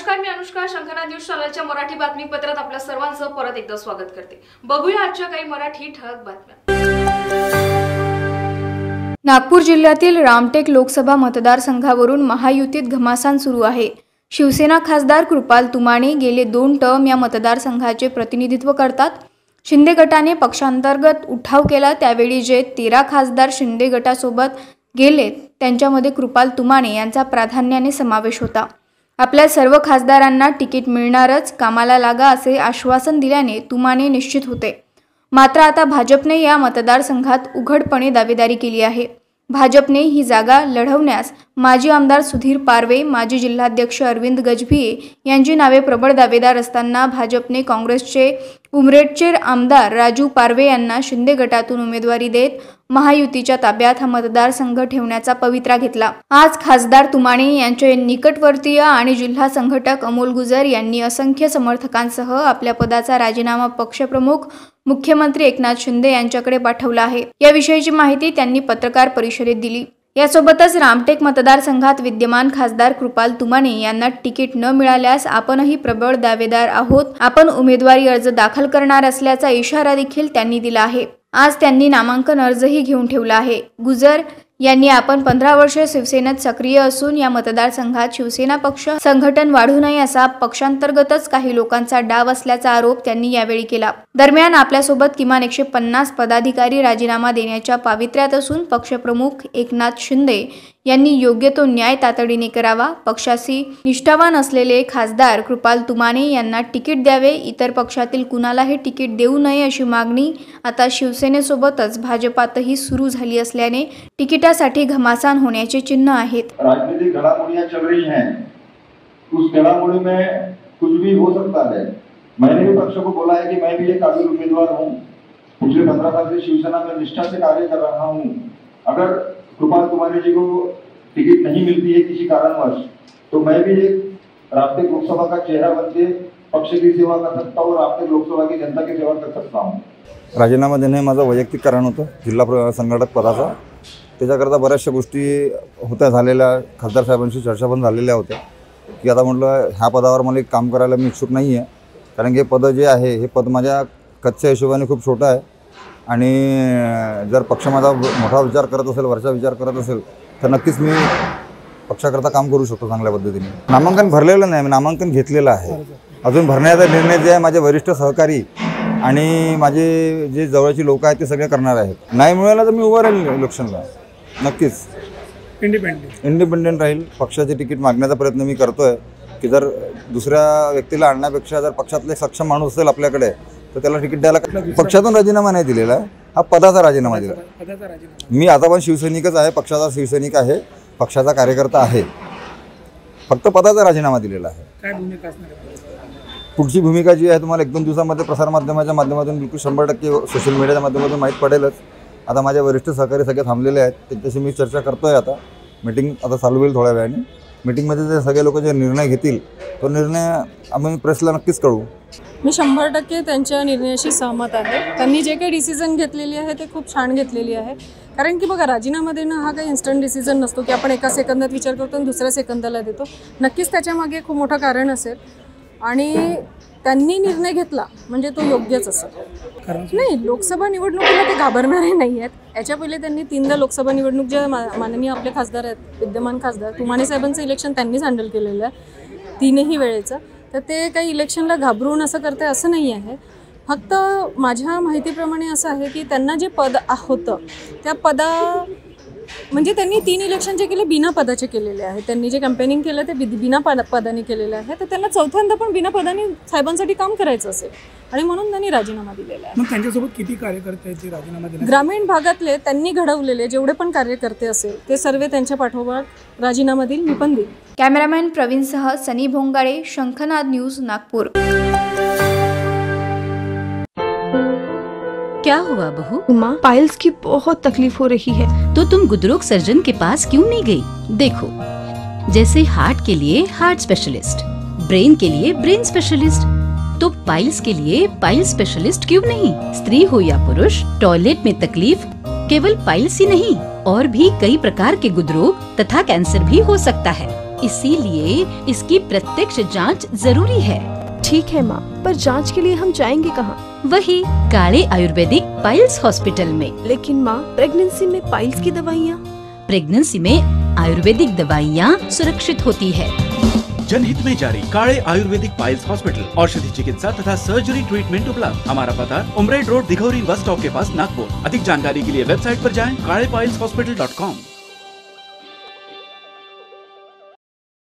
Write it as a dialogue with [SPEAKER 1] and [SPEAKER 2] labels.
[SPEAKER 1] नमस्कार, मी अनुष्का. शंखनाद न्यूज चॅनलच्या मराठी बातमीपत्रात आपल्या सर्वांचं परत एकदा स्वागत करते. बघूया आजच्या काही मराठी ठळक बातम्या. नागपूर जिल्ह्यातील रामटेक लोकसभा मतदारसंघावरून महायुतीत घमासान सुरू आहे. शिवसेना खासदार कृपाल तुमाणे गेले 2 टर्म या मतदारसंघाचे प्रतिनिधित्व करतात. शिंदे गटाने पक्षांतर्गत उठाव केला त्यावेळी जे 13 खासदार शिंदे गटासोबत गेले त्यांच्यामध्ये कृपाल तुमाणे यांचा प्राधान्याने समावेश होता. आपल्या सर्व खासदारांना तिकीट मिळणारच, कामाला लागा असे आश्वासन दिल्याने तुमाणे निश्चित होते. मात्र आता भाजपने या मतदारसंघात उघडपणे दावेदारी केली आहे. भाजपने ही जागा लढवण्यास माजी आमदार सुधीर पारवे, माजी जिल्हाध्यक्ष अरविंद गजभिये यांची नावे प्रबळ दावेदार असताना भाजपने काँग्रेसचे उमरेडचे आमदार राजू पारवे यांना शिंदे गटातून उमेदवारी देत महायुतीच्या ताब्यात हा मतदारसंघ ठेवण्याचा पवित्रा घेतला. आज खासदार तुमाणे यांचे निकटवर्तीय आणि जिल्हा संघटक अमोल गुजर यांनी असंख्य समर्थकांसह आपल्या पदाचा राजीनामा पक्षप्रमुख मुख्यमंत्री एकनाथ शिंदे यांच्याकडे पाठवला आहे. याविषयीची माहिती त्यांनी पत्रकार परिषदेत दिली. यासोबतच रामटेक मतदारसंघात विद्यमान खासदार कृपाल तुमाणे यांना तिकीट न मिळाल्यास आपणही प्रबळ दावेदार आहोत, आपण उमेदवारी अर्ज दाखल करणार असल्याचा इशारा देखील त्यांनी दिला आहे. आज त्यांनी नामांकन अर्जही घेऊन ठेवला आहे. गुजर यांनी आपण 15 वर्षे शिवसेनेत सक्रिय असून या मतदारसंघात शिवसेना पक्ष संघटन वाढू नये असा पक्षांतर्गतच काही लोकांचा डाव असल्याचा आरोप त्यांनी यावेळी केला. दरम्यान आपल्यासोबत किमान 150 पदाधिकारी राजीनामा देण्याच्या पावित्र्यात असून पक्षप्रमुख एकनाथ शिंदे यांनी योग्य तो न्याय तातडीने करावा. पक्षाशी निष्ठावान असलेले खासदार कृपाल तुमाणे यांना तिकीट द्यावे, इतर पक्षातील कुणालाही तिकीट देऊ नये अशी मागणी आता शिवसेनेसोबतच भाजपातही सुरू झाली असल्याने तिकिटासाठी घमासान होण्याचे चिन्ह आहेत.
[SPEAKER 2] राजनीतिक घडामोडियां चल रही हैं, उस घडामोडी में कुछ भी हो सकता है. मैंने भी पक्ष को बोला है कि मैं भी एक काबिल उम्मीदवार हूं. पिछले 15 साल से शिवसेना में निष्ठा से कार्य कर रहा हूं. अगर कृपाल तुमाणे जी को टिकट नहीं मिलती है किसी कारणवश, तो मैं भी एक रामटेक लोकसभा का चेहरा बनके पक्ष की सेवा कर सकता हूँ और रामटेक लोकसभा की जनता की सेवा कर सकता हूँ.
[SPEAKER 3] राजीनामा देणे माझं वैयक्तिक कारण होतं. जिल्हा संघटक पदाचा त्याच्याकरता बऱ्याचशा गोष्टी होत्या झालेल्या, खासदार साहेबांशी चर्चा पण झालेल्या होत्या की आता म्हटलं ह्या पदावर मला एक काम करायला मी इच्छुक नाही आहे, कारण की हे पद जे आहे हे पद माझ्या कच्च्या हिशोबाने खूप छोटं आहे आणि जर पक्ष माझा मोठा विचार करत असेल, वरचा विचार करत असेल तर नक्कीच मी पक्षाकरता काम करू शकतो चांगल्या पद्धतीने. नामांकन भरलेलं नाही, मी नामांकन घेतलेलं आहे. अजून भरण्याचा निर्णय जे आहे माझे वरिष्ठ सहकारी आणि माझे जे जवळची लोक आहेत ते सगळे करणार आहेत. नाही मिळालं तर मी उभं राहील इलेक्शनला, नक्कीच इंडिपेंडेंट राहील. पक्षाचे तिकीट मागण्याचा प्रयत्न मी करतोय की जर दुसऱ्या व्यक्तीला आणण्यापेक्षा जर पक्षातले सक्षम माणूस असेल आपल्याकडे तर त्याला तिकीट द्यायला. पक्षातून राजीनामा नाही दिलेला आहे, हा पदाचा राजीनामा दिला. मी आता पण शिवसैनिकच आहे, पक्षाचा शिवसैनिक आहे, पक्षाचा कार्यकर्ता आहे, फक्त पदाचा राजीनामा दिलेला आहे.
[SPEAKER 4] काय भूमिका असणार आहे?
[SPEAKER 3] पुढची भूमिका जी आहे तुम्हाला 1-2 दिवसांमध्ये प्रसारमाध्यमाच्या माध्यमातून बिलकुल 100% सोशल मीडियाच्या माध्यमातून माहीत पडेलच. आता माझ्या वरिष्ठ सहकारी सगळे थांबलेले आहेत, त्यांच्याशी मी चर्चा करतोय. आता मीटिंग आता चालू होईल थोड्या वेळाने. मीटिंगमध्ये जे सगळे लोक जे निर्णय घेतील तो निर्णय आम्ही प्रेसला नक्कीच कळवू.
[SPEAKER 5] मी 100% त्यांच्या निर्णयाशी सहमत आहे. त्यांनी जे काही डिसिजन घेतलेली आहे ते खूप छान घेतलेली आहे. कारण की बघा, राजीनामा देणं हा काही इन्स्टंट डिसिजन नसतो की आपण एका सेकंदात विचार करतो आणि दुसऱ्या सेकंदाला देतो. नक्कीच त्याच्यामागे खूप मोठं कारण असेल आणि त्यांनी निर्णय घेतला म्हणजे तो योग्यच असेल. नाही, लोकसभा निवडणुकीला ते घाबरणारे नाही आहेत. याच्या पहिले त्यांनी 3दा लोकसभा निवडणूक जे माननीय आपले खासदार आहेत, विद्यमान खासदार तुमाणे साहेबांचं इलेक्शन त्यांनीच हँडल केलेलं आहे 3ही वेळेचं. तर ते काही इलेक्शनला घाबरून असं करते असं नाही आहे. फक्त माझ्या माहितीप्रमाणे असं आहे की त्यांना जे पद होतं त्या म्हणजे त्यांनी 3 इलेक्शन जे केले बिना पदाचे केलेले आहे. त्यांनी जे कॅम्पेनिंग केलं ते बिना पदाने केलेलं आहे. तर त्यांना चौथ्यांदा पण बिना पदाने साहेबांसाठी काम करायचं असेल आणि म्हणून त्यांनी राजीनामा दिलेला आहे.
[SPEAKER 4] मग त्यांच्यासोबत किती कार्यकर्ते आहेत जे राजीनामा दिले?
[SPEAKER 5] ग्रामीण भागातले त्यांनी घडवलेले जेवढे पण कार्यकर्ते असेल ते सर्व त्यांच्या पाठोपाठ राजीनामा देईल, मी पण देईल.
[SPEAKER 1] कॅमेरामॅन प्रवीणसह सनी भोंगाळे, शंखनाद न्यूज, नागपूर.
[SPEAKER 6] क्या हुआ बहू?
[SPEAKER 7] माँ, पाइल्स की बहुत तकलीफ हो रही है.
[SPEAKER 6] तो तुम गुदरोग सर्जन के पास क्यों नहीं गई? देखो, जैसे हार्ट के लिए हार्ट स्पेशलिस्ट, ब्रेन के लिए ब्रेन स्पेशलिस्ट, तो पाइल्स के लिए पाइल स्पेशलिस्ट क्यों नहीं? स्त्री हो या पुरुष, टॉयलेट में तकलीफ केवल पाइल्स ही नहीं और भी कई प्रकार के गुदरोग तथा कैंसर भी हो सकता है. इसीलिए इसकी प्रत्यक्ष जांच जरूरी है।
[SPEAKER 7] ठीक है माँ, पर जांच के लिए हम जाएंगे कहाँ?
[SPEAKER 6] वही काले आयुर्वेदिक पाइल्स हॉस्पिटल में।
[SPEAKER 7] लेकिन माँ, प्रेगनेंसी में पाइल्स की दवाइयाँ?
[SPEAKER 6] प्रेगनेंसी में आयुर्वेदिक दवाइयाँ सुरक्षित होती है।
[SPEAKER 8] जनहित में जारी काले आयुर्वेदिक पाइल्स हॉस्पिटल, औषधि चिकित्सा तथा सर्जरी ट्रीटमेंट उपलब्ध। हमारा पता उमरेड रोड, दिघौरी बस स्टॉप के पास, नागपुर। अधिक जानकारी के लिए वेबसाइट पर जाएं kalepileshhospital.com।